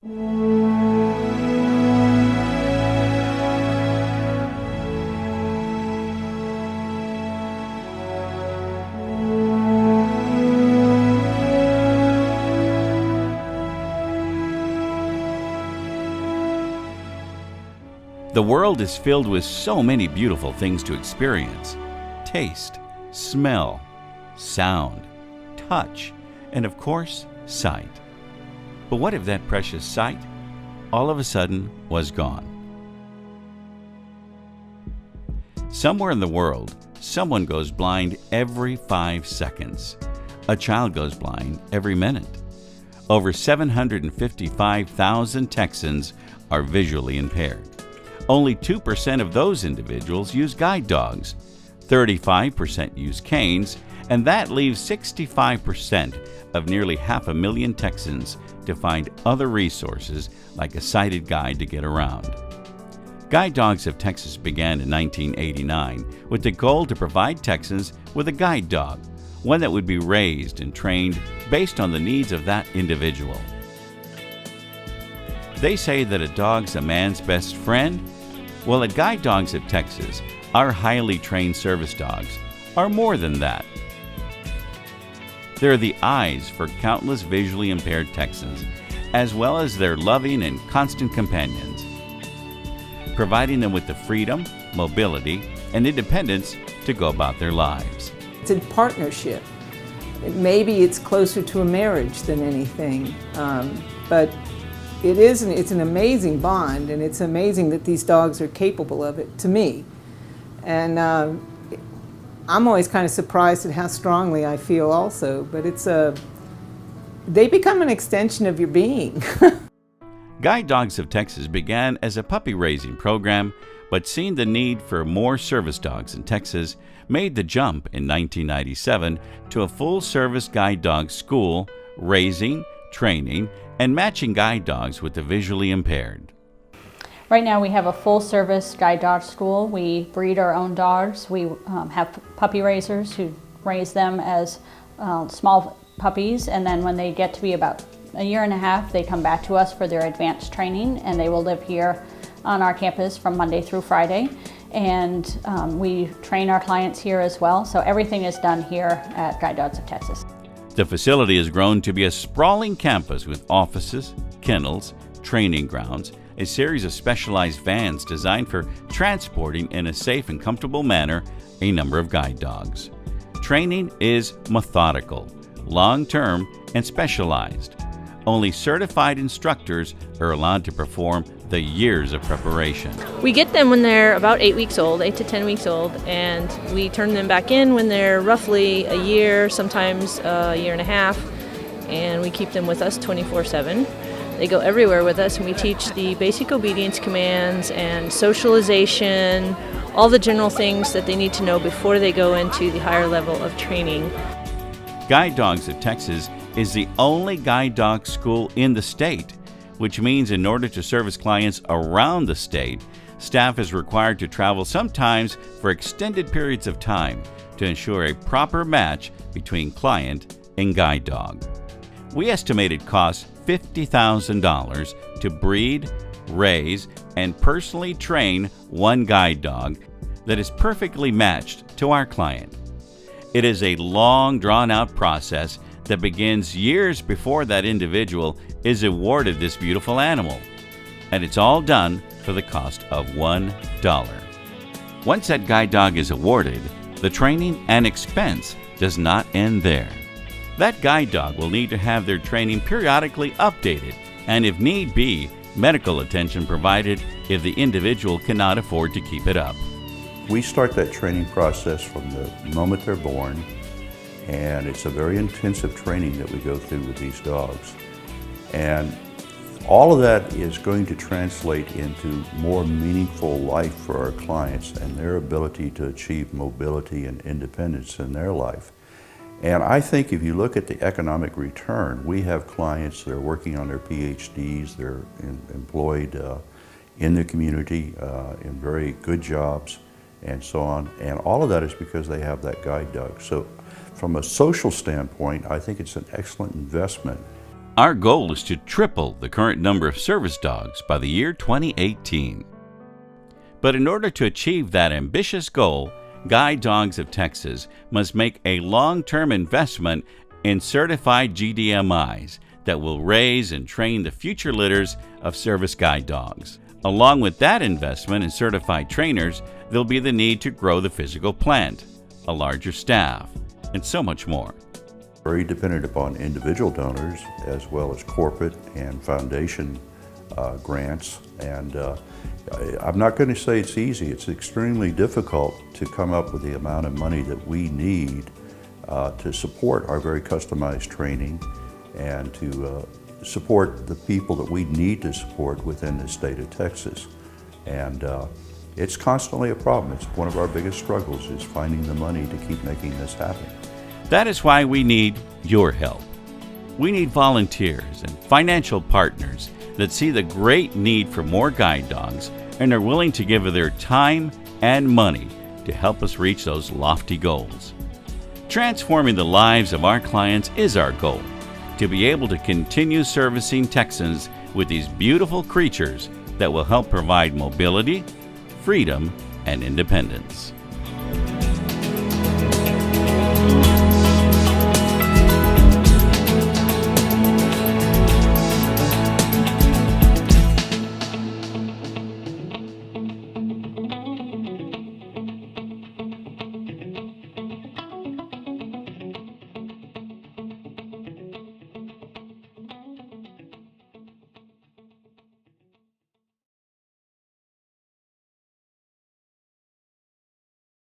The world is filled with so many beautiful things to experience: taste, smell, sound, touch, and of course, sight. But what if that precious sight all of a sudden was gone? Somewhere in the world, someone goes blind every 5 seconds. A child goes blind every minute. Over 755,000 Texans are visually impaired. Only 2% of those individuals use guide dogs, 35% use canes, and that leaves 65% of nearly 500,000 Texans to find other resources like a sighted guide to get around. Guide Dogs of Texas began in 1989 with the goal to provide Texans with a guide dog, one that would be raised and trained based on the needs of that individual. They say that a dog's a man's best friend. Well, at Guide Dogs of Texas, our highly trained service dogs are more than that. They're the eyes for countless visually impaired Texans, as well as their loving and constant companions, providing them with the freedom, mobility, and independence to go about their lives. It's a partnership. Maybe it's closer to a marriage than anything, but it's an amazing bond, and it's amazing that these dogs are capable of it, to me. And I'm always kind of surprised at how strongly I feel also, but they become an extension of your being. Guide Dogs of Texas began as a puppy raising program, but seeing the need for more service dogs in Texas, made the jump in 1997 to a full-service guide dog school, raising, training, and matching guide dogs with the visually impaired. Right now we have a full-service guide dog school. We breed our own dogs. We have puppy raisers who raise them as small puppies, and then when they get to be about a year and a half, they come back to us for their advanced training, and they will live here on our campus from Monday through Friday. And we train our clients here as well, so everything is done here at Guide Dogs of Texas. The facility has grown to be a sprawling campus with offices, kennels, training grounds, a series of specialized vans designed for transporting in a safe and comfortable manner a number of guide dogs. Training is methodical, long-term, and specialized. Only certified instructors are allowed to perform the years of preparation. We get them when they're about 8 weeks old, 8 to 10 weeks old, and we turn them back in when they're roughly a year, sometimes a year and a half, and we keep them with us 24/7. They go everywhere with us, and we teach the basic obedience commands and socialization, all the general things that they need to know before they go into the higher level of training. Guide Dogs of Texas is the only guide dog school in the state, which means in order to service clients around the state, staff is required to travel sometimes for extended periods of time to ensure a proper match between client and guide dog. We estimate it costs $50,000 to breed, raise, and personally train one guide dog that is perfectly matched to our client. It is a long, drawn-out process that begins years before that individual is awarded this beautiful animal. And it's all done for the cost of $1. Once that guide dog is awarded, the training and expense does not end there. That guide dog will need to have their training periodically updated, and if need be, medical attention provided if the individual cannot afford to keep it up. We start that training process from the moment they're born, and it's a very intensive training that we go through with these dogs. And all of that is going to translate into more meaningful life for our clients and their ability to achieve mobility and independence in their life. And I think if you look at the economic return, we have clients that are working on their PhDs, they're employed in the community in very good jobs and so on. And all of that is because they have that guide dog. So from a social standpoint, I think it's an excellent investment. Our goal is to triple the current number of service dogs by the year 2018. But in order to achieve that ambitious goal, Guide Dogs of Texas must make a long-term investment in certified GDMIs that will raise and train the future litters of service guide dogs. Along with that investment in certified trainers, there'll be the need to grow the physical plant, a larger staff, and so much more. Very dependent upon individual donors as well as corporate and foundation grants. And I'm not going to say it's easy. It's extremely difficult to come up with the amount of money that we need to support our very customized training and to support the people that we need to support within the state of Texas. And it's constantly a problem. It's one of our biggest struggles is finding the money to keep making this happen. That is why we need your help. We need volunteers and financial partners that see the great need for more guide dogs and are willing to give of their time and money to help us reach those lofty goals. Transforming the lives of our clients is our goal, to be able to continue servicing Texans with these beautiful creatures that will help provide mobility, freedom, and independence.